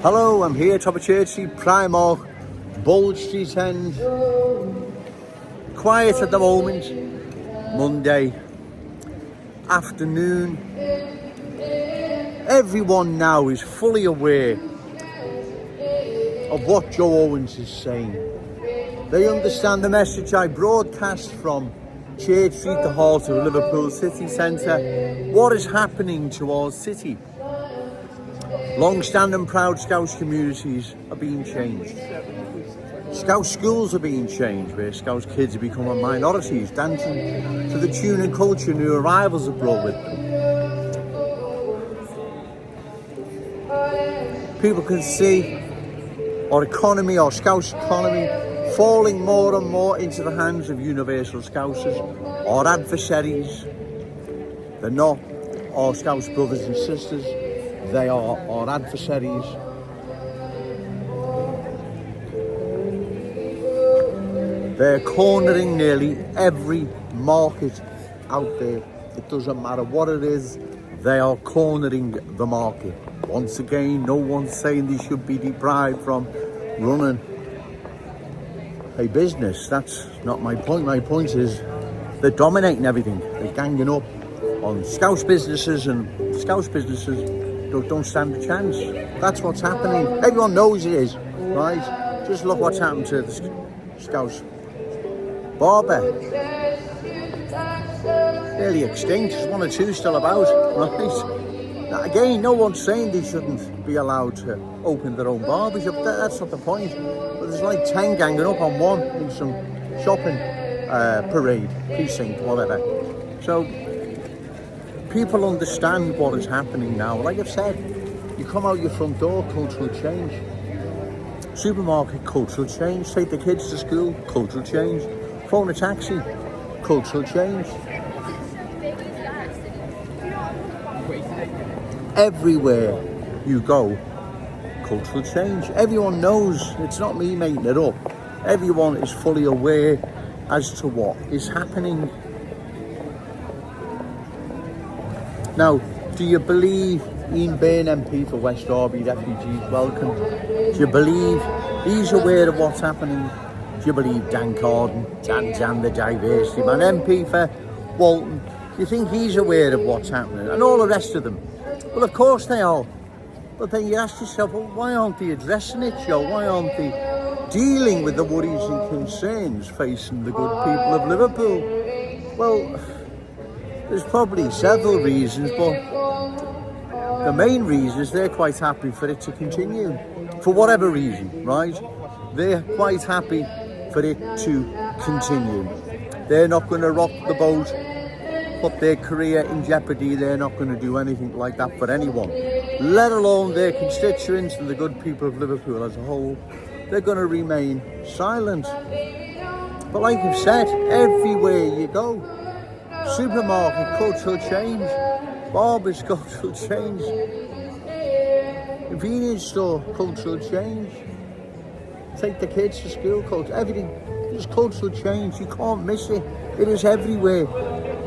Hello, I'm here, top of Church Street, Primark, Bold Street End. Quiet at the moment, Monday afternoon. Everyone now is fully aware of what Joe Owens is saying. They understand the message I broadcast from Church Street, the heart of Liverpool city centre. What is happening to our city? Long-standing proud Scouse communities are being changed. Scouse schools are being changed, where Scouse kids are becoming minorities, dancing to the tune and culture new arrivals have brought with them. People can see our economy, our Scouse economy, falling more and more into the hands of universal Scousers, our adversaries. They're not our Scouse brothers and sisters, they are our adversaries. They're cornering nearly every market out there. It doesn't matter what it is, they are cornering the market. Once again, no one's saying they should be deprived from running a business. That's not my point. My point is they're dominating everything. They're ganging up on Scouse businesses, and Scouse businesses don't stand a chance. That's what's happening. Everyone knows it is, right? Just look what's happened to the Scouse barber. Nearly extinct. There's one or two still about, right? Now, again, no one's saying they shouldn't be allowed to open their own barbershop. That's not the point. But there's like 10 ganging up on one in some shopping parade, precinct, whatever. So people understand what is happening now. Like I've said, you come out your front door, cultural change. Supermarket, cultural change. Take the kids to school, cultural change. Phone a taxi, cultural change. Everywhere you go, cultural change. Everyone knows, it's not me making it up. Everyone is fully aware as to what is happening. Now, do you believe Ian Byrne MP for West Derby, refugees welcome? Do you believe he's aware of what's happening? Do you believe Dan Carden, Jan the diversity man, MP for Walton, do you think he's aware of what's happening? And all the rest of them? Well, of course they are. But then you ask yourself, well, why aren't they addressing it, Joe? Why aren't they dealing with the worries and concerns facing the good people of Liverpool? Well, there's probably several reasons, but the main reason is they're quite happy for it to continue. For whatever reason, right? They're quite happy for it to continue. They're not going to rock the boat, put their career in jeopardy. They're not going to do anything like that for anyone, let alone their constituents and the good people of Liverpool as a whole. They're going to remain silent. But like I've said, everywhere you go, supermarket, cultural change, barbers, cultural change, convenience store, cultural change, take the kids to school, culture, everything. There's cultural change, you can't miss it. It is everywhere,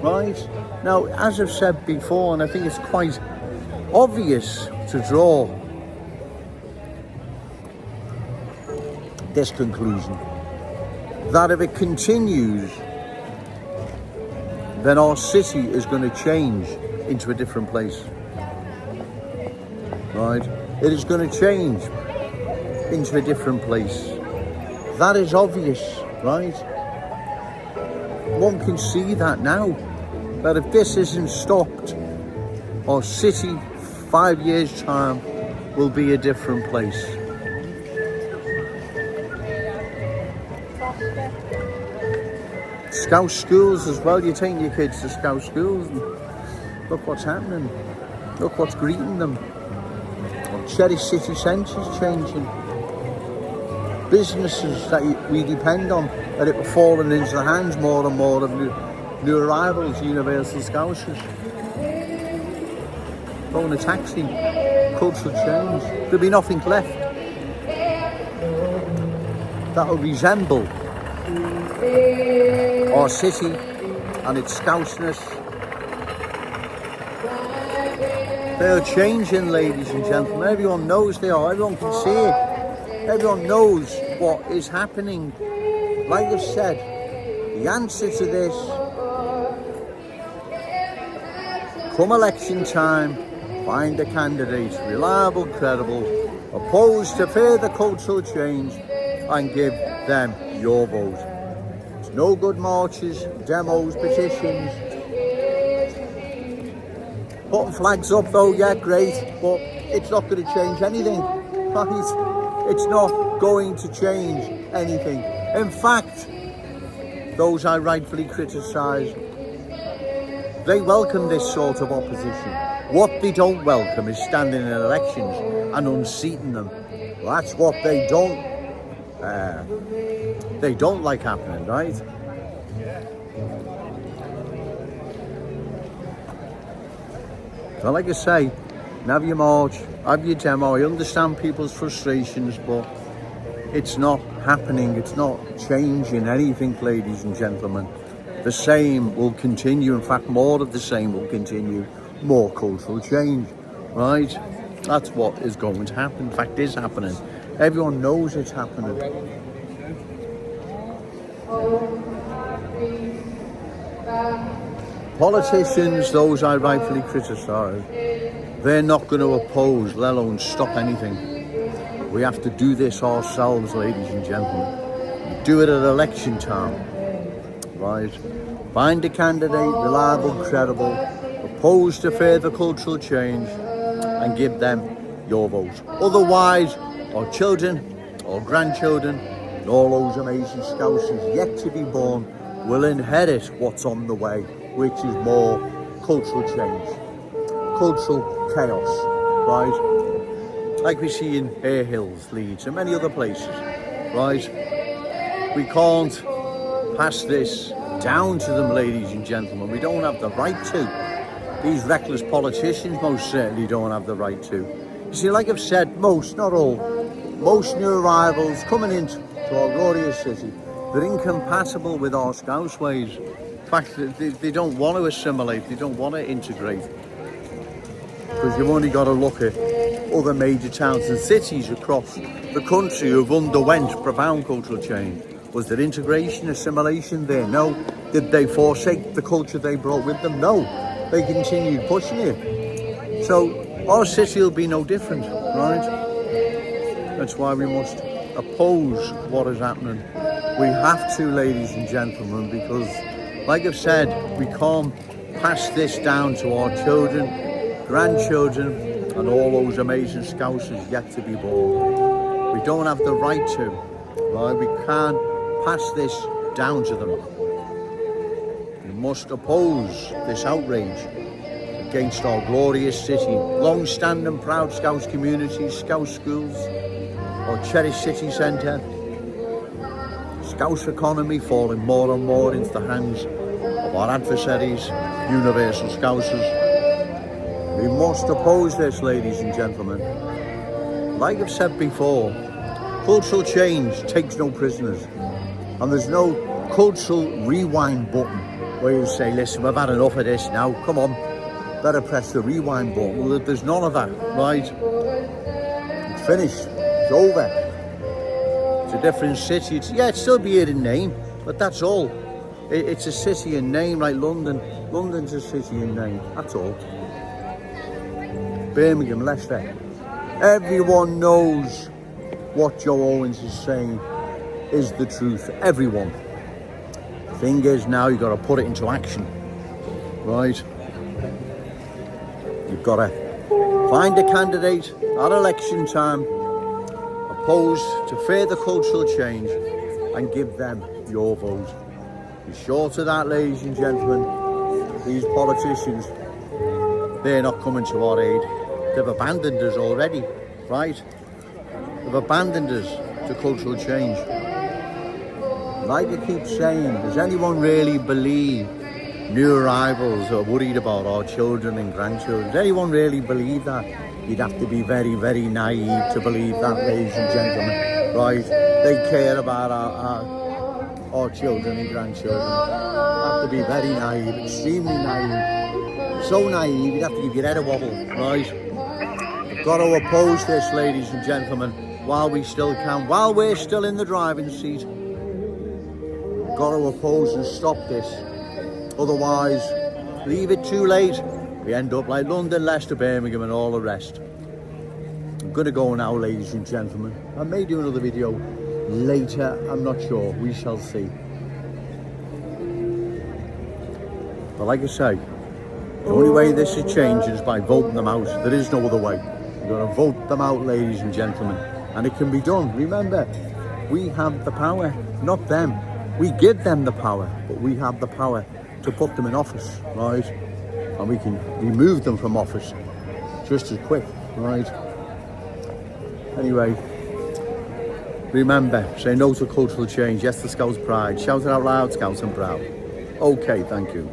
right? Now, as I've said before, and I think it's quite obvious to draw this conclusion, that if it continues, then our city is going to change into a different place, right? It is going to change into a different place. That is obvious, right? One can see that now, that if this isn't stopped, our city, 5 years' time, will be a different place. Scouse schools as well. You're taking your kids to Scouse schools and look what's happening. Look what's greeting them. Cherry City Centre's changing. Businesses that we depend on are falling into the hands more and more of new arrivals, universal Scousers. Phone a taxi, cultural change. There'll be nothing left that will resemble our city and its Scouseness. They're changing, ladies and gentlemen. Everyone knows they are. Everyone can see it. Everyone knows what is happening. Like I've said, the answer to this, come election time, find a candidate, reliable, credible, opposed to further cultural change, and give them your vote. It's no good marches, demos, petitions. Putting flags up though, yeah, great, but it's not going to change anything. Right? It's not going to change anything. In fact, those I rightfully criticise, they welcome this sort of opposition. What they don't welcome is standing in elections and unseating them. Well, that's what they don't like happening, right? So like I say, have your march, have your demo. I understand people's frustrations, but it's not happening. It's not changing anything, ladies and gentlemen. The same will continue. In fact, more of the same will continue. More cultural change, right? That's what is going to happen. In fact, is happening. Everyone knows it's happening. Politicians, those I rightfully criticise, they're not going to oppose, let alone stop anything. We have to do this ourselves, ladies and gentlemen. Do it at election time, right? Find a candidate, reliable, credible, opposed to further cultural change, and give them your vote. Otherwise, our children, our grandchildren, and all those amazing Scousers yet to be born will inherit what's on the way, which is more cultural change, cultural chaos, right? Like we see in Hare Hills, Leeds, and many other places, right? We can't pass this down to them, ladies and gentlemen. We don't have the right to. These reckless politicians most certainly don't have the right to. You see, like I've said, most, not all, most new arrivals coming into our glorious city, they're incompatible with our Scouse ways. In fact, they don't want to assimilate, they don't want to integrate. Because you've only got to look at other major towns and cities across the country who've underwent profound cultural change. Was there integration, assimilation there? No. Did they forsake the culture they brought with them? No. They continued pushing it. So our city will be no different, right? That's why we must oppose what is happening. We have to, ladies and gentlemen, because like I've said, we can't pass this down to our children, grandchildren, and all those amazing Scousers yet to be born. We don't have the right to, right? We can't pass this down to them. We must oppose this outrage against our glorious city. Long-standing proud Scouse communities, Scouse schools, our cherished city centre, Scouse economy falling more and more into the hands of our adversaries, universal Scousers. We must oppose this, ladies and gentlemen. Like I've said before, cultural change takes no prisoners. And there's no cultural rewind button where you say, listen, we've had enough of this now, come on, better press the rewind button. Well, there's none of that, right? It's finished, it's over. It's a different city. It'd still be here in name, but that's all. It's a city in name, like London. London's a city in name, that's all. Birmingham, Leicester. Everyone knows what Joe Owens is saying is the truth. Everyone. The thing is now you've got to put it into action, right? You've got to find a candidate at election time opposed to further cultural change and give them your vote. Be sure to that, ladies and gentlemen. These politicians, they're not coming to our aid. They've abandoned us already, right? They've abandoned us to cultural change. Like I keep saying, does anyone really believe new arrivals are worried about our children and grandchildren? Does anyone really believe that? You'd have to be very, very naive to believe that, ladies and gentlemen, right? They care about our children and grandchildren. You have to be very naive, extremely naive. so naive, you'd have to give your head a wobble, right? We've got to oppose this, ladies and gentlemen, while we still can, while we're still in the driving seat. We've got to oppose and stop this. Otherwise, leave it too late, we end up like London, Leicester, Birmingham and all the rest. I'm going to go now, ladies and gentlemen. I may do another video later, I'm not sure, we shall see. But like I say, the only way this is changing is by voting them out. There is no other way. You've got to vote them out, ladies and gentlemen. And it can be done. Remember, we have the power, not them. We give them the power, but we have the power to put them in office, right? And we can remove them from office just as quick, right? Anyway, remember, say no to cultural change. Yes to Scouts pride. Shout it out loud, Scouts and proud. Okay, thank you.